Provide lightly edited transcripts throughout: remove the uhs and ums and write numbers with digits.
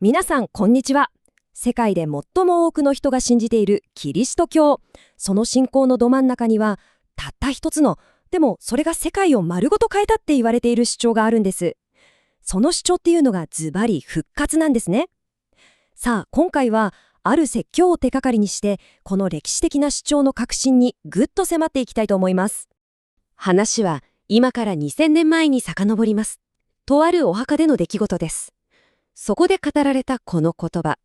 皆さんこんにちは。世界で最も多くの人が信じているキリスト教。その信仰のど真ん中にはたった一つの、でもそれが世界を丸ごと変えたって言われている主張があるんです。その主張っていうのがズバリ復活なんですね。さあ今回はある説教を手がかりにしてこの歴史的な主張の核心にぐっと迫っていきたいと思います。話は今から2000年前に遡ります。とあるお墓での出来事です。そこで語られたこの言葉、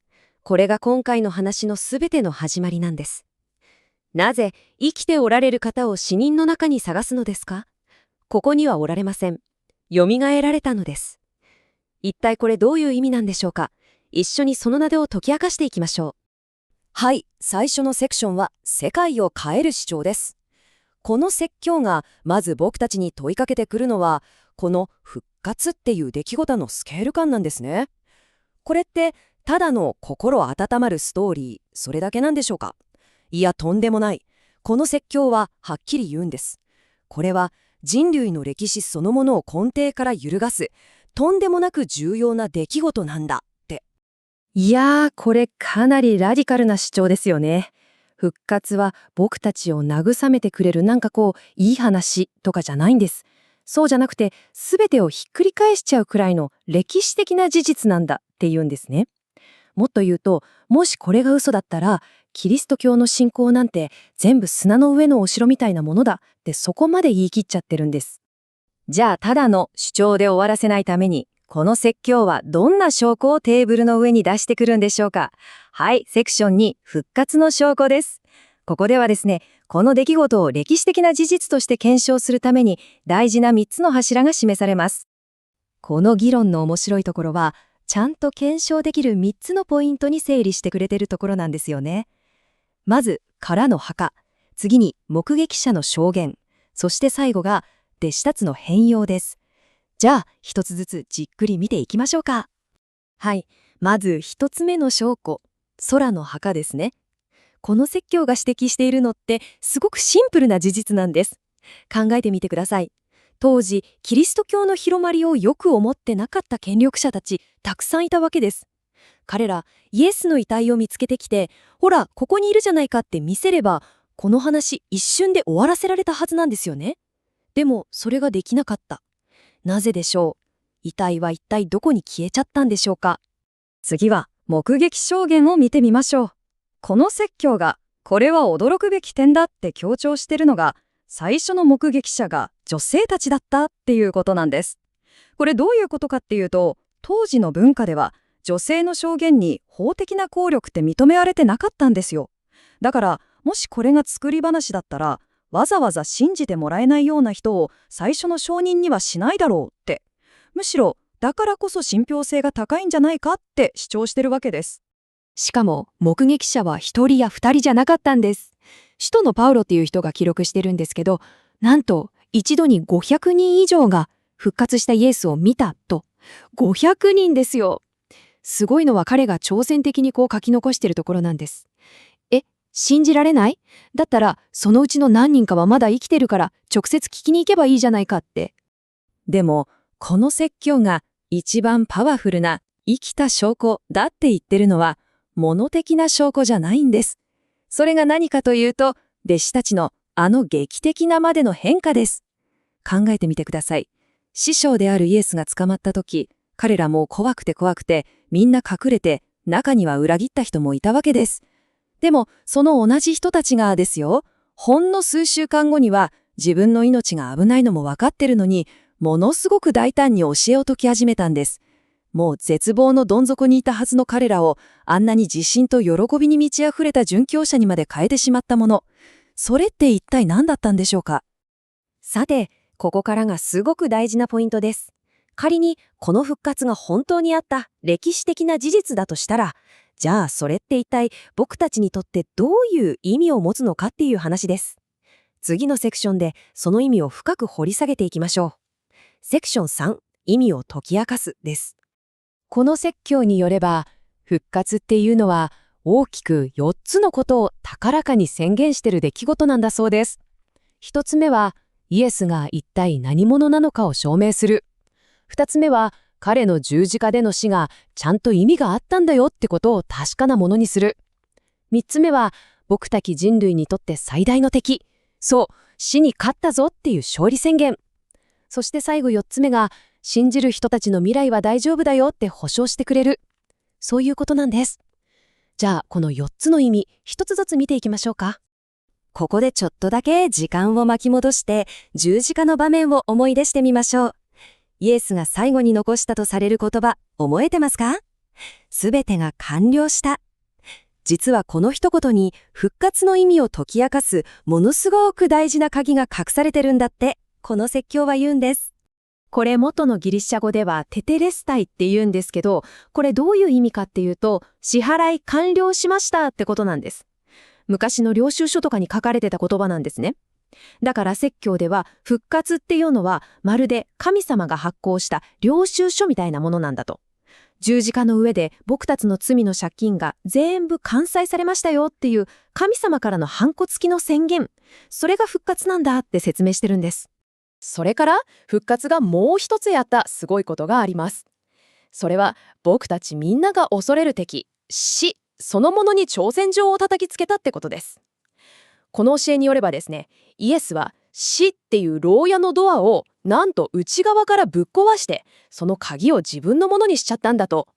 これが今回の話のすべての始まりなんです。なぜ生きておられる方を死人の中に探すのですか？ここにはおられません。よみがえられたのです。一体これどういう意味なんでしょうか？一緒にその名でを解き明かしていきましょう。はい、最初のセクションは世界を変える主張です。この説教がまず僕たちに問いかけてくるのは、この復活っていう出来事のスケール感なんですね。これってただの心温まるストーリー、それだけなんでしょうか？いや、とんでもない。この説教ははっきり言うんです。これは人類の歴史そのものを根底から揺るがす、とんでもなく重要な出来事なんだって。いやー、これかなりラディカルな主張ですよね。復活は僕たちを慰めてくれるいい話とかじゃないんです。そうじゃなくて全てをひっくり返しちゃうくらいの歴史的な事実なんだって言うんですね。もっと言うと、もしこれが嘘だったらキリスト教の信仰なんて全部砂の上のお城みたいなものだってそこまで言い切っちゃってるんです。じゃあただの主張で終わらせないためにこの説教はどんな証拠をテーブルの上に出してくるんでしょうか？はい、セクション2、復活の証拠です。ここではですね、この出来事を歴史的な事実として検証するために大事な3つの柱が示されます。この議論の面白いところは、ちゃんと検証できる3つのポイントに整理してくれてるところなんですよね。まず、空の墓。次に、目撃者の証言。そして最後が、弟子たちの変容です。じゃあ、一つずつじっくり見ていきましょうか。はい。まず一つ目の証拠。空の墓ですね。この説教が指摘しているのってすごくシンプルな事実なんです。考えてみてください。当時、キリスト教の広まりをよく思ってなかった権力者たち、たくさんいたわけです。彼ら、イエスの遺体を見つけてきて、ほら、ここにいるじゃないかって見せれば、この話一瞬で終わらせられたはずなんですよね。でも、それができなかった。なぜでしょう？遺体は一体どこに消えちゃったんでしょうか？次は、目撃証言を見てみましょう。この説教が、これは驚くべき点だって強調しているのが、最初の目撃者が女性たちだったっていうことなんです。これどういうことかっていうと、当時の文化では女性の証言に法的な効力って認められてなかったんですよ。だから、もしこれが作り話だったら、わざわざ信じてもらえないような人を最初の証人にはしないだろうって。むしろ、だからこそ信憑性が高いんじゃないかって主張してるわけです。しかも目撃者は1人や2人じゃなかったんです。使徒のパウロっていう人が記録してるんですけど、なんと一度に500人以上が復活したイエスを見たと。500人ですよ。すごいのは彼が挑戦的に書き残してるところなんです。信じられない？だったらそのうちの何人かはまだ生きてるから直接聞きに行けばいいじゃないかって。でもこの説教が一番パワフルな生きた証拠だって言ってるのは物的な証拠じゃないんです。それが何かというと、弟子たちのあの劇的なまでの変化です。考えてみてください。師匠であるイエスが捕まった時、彼らも怖くてみんな隠れて、中には裏切った人もいたわけです。でもその同じ人たちがですよ、ほんの数週間後には自分の命が危ないのも分かってるのに、ものすごく大胆に教えを説き始めたんです。もう絶望のどん底にいたはずの彼らをあんなに自信と喜びに満ち溢れた殉教者にまで変えてしまったもの。それって一体何だったんでしょうか？さて、ここからがすごく大事なポイントです。仮にこの復活が本当にあった歴史的な事実だとしたら、じゃあそれって一体僕たちにとってどういう意味を持つのかっていう話です。次のセクションでその意味を深く掘り下げていきましょう。セクション3、意味を解き明かすです。この説教によれば、復活っていうのは大きく4つのことを高らかに宣言している出来事なんだそうです。1つ目は、イエスが一体何者なのかを証明する。2つ目は、彼の十字架での死がちゃんと意味があったんだよってことを確かなものにする。3つ目は、僕たち人類にとって最大の敵。そう、死に勝ったぞっていう勝利宣言。そして最後4つ目が、信じる人たちの未来は大丈夫だよって保証してくれる。そういうことなんです。じゃあ、この4つの意味、1つずつ見ていきましょうか。ここでちょっとだけ時間を巻き戻して十字架の場面を思い出してみましょう。イエスが最後に残したとされる言葉、覚えてますか？すべてが完了した。実はこの一言に復活の意味を解き明かすものすごく大事な鍵が隠されてるんだって、この説教は言うんです。これ元のギリシャ語ではテテレスタイって言うんですけど、これどういう意味かっていうと、支払い完了しましたってことなんです。昔の領収書とかに書かれてた言葉なんですね。だから説教では復活っていうのはまるで神様が発行した領収書みたいなものなんだと。十字架の上で僕たちの罪の借金が全部完済されましたよっていう神様からのハンコ付きの宣言。それが復活なんだって説明してるんです。それから復活がもう一つやったすごいことがあります。それは僕たちみんなが恐れる敵、死そのものに挑戦状を叩きつけたってことです。この教えによればですね、イエスは死っていう牢屋のドアをなんと内側からぶっ壊して、その鍵を自分のものにしちゃったんだと。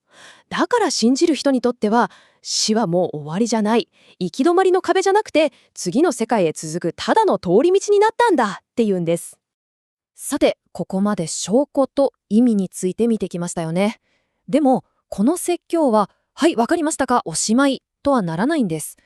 だから信じる人にとっては、死はもう終わりじゃない、行き止まりの壁じゃなくて、次の世界へ続くただの通り道になったんだっていうんです。さて、ここまで証拠と意味について見てきましたよね。でも、この説教は、はい、わかりましたか、おしまいとはならないんです。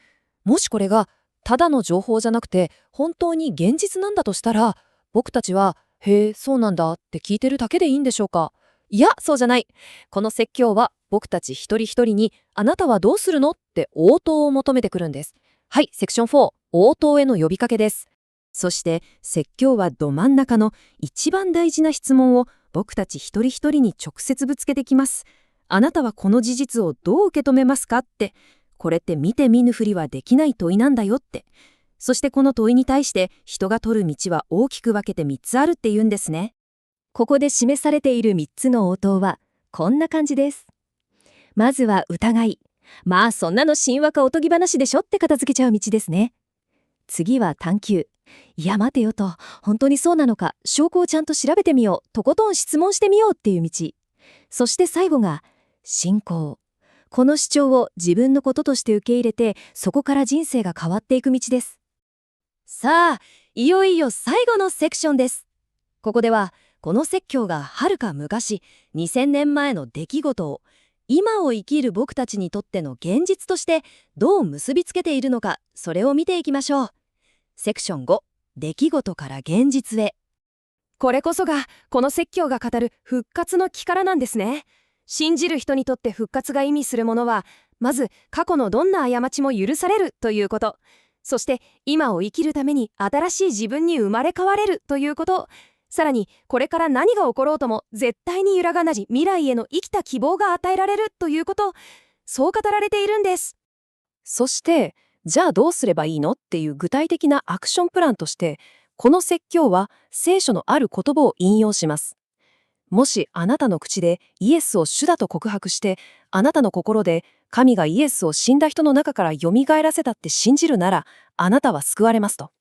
もしこれがただの情報じゃなくて本当に現実なんだとしたら、僕たちはへえそうなんだって聞いてるだけでいいんでしょうか？いや、そうじゃない。この説教は僕たち一人一人に、あなたはどうするのって応答を求めてくるんです。はい、セクション4、応答への呼びかけです。そして説教はど真ん中の一番大事な質問を僕たち一人一人に直接ぶつけてきます。あなたはこの事実をどう受け止めますかって。これって見て見ぬふりはできない問いなんだよって。そしてこの問いに対して人が取る道は大きく分けて3つあるって言うんですね。ここで示されている3つの応答はこんな感じです。まずは疑い。まあそんなの神話かおとぎ話でしょって片付けちゃう道ですね。次は探求。いや待てよと、本当にそうなのか、証拠をちゃんと調べてみよう、とことん質問してみようっていう道。そして最後が信仰。この主張を自分のこととして受け入れて、そこから人生が変わっていく道です。さあ、いよいよ最後のセクションです。ここでは、この説教がはるか昔、2000年前の出来事を、今を生きる僕たちにとっての現実としてどう結びつけているのか、それを見ていきましょう。セクション5、出来事から現実へ。これこそが、この説教が語る復活の力なんですね。信じる人にとって復活が意味するものは、まず過去のどんな過ちも許されるということ。そして今を生きるために新しい自分に生まれ変われるということ。さらにこれから何が起ころうとも絶対に揺らがない未来への生きた希望が与えられるということ。そう語られているんです。そして、じゃあどうすればいいのっていう具体的なアクションプランとして、この説教は聖書のある言葉を引用します。もしあなたの口でイエスを主だと告白して、あなたの心で神がイエスを死んだ人の中から蘇らせたって信じるなら、あなたは救われますと。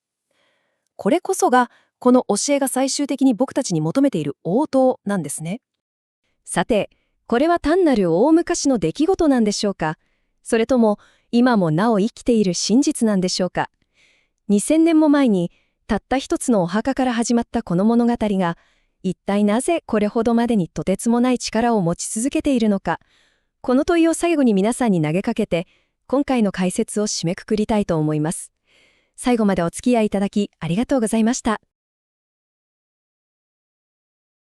これこそが、この教えが最終的に僕たちに求めている応答なんですね。さて、これは単なる大昔の出来事なんでしょうか？それとも今もなお生きている真実なんでしょうか？2000年も前にたった一つのお墓から始まったこの物語が、一体なぜこれほどまでにとてつもない力を持ち続けているのか。この問いを最後に皆さんに投げかけて、今回の解説を締めくくりたいと思います。最後までお付き合いいただきありがとうございました。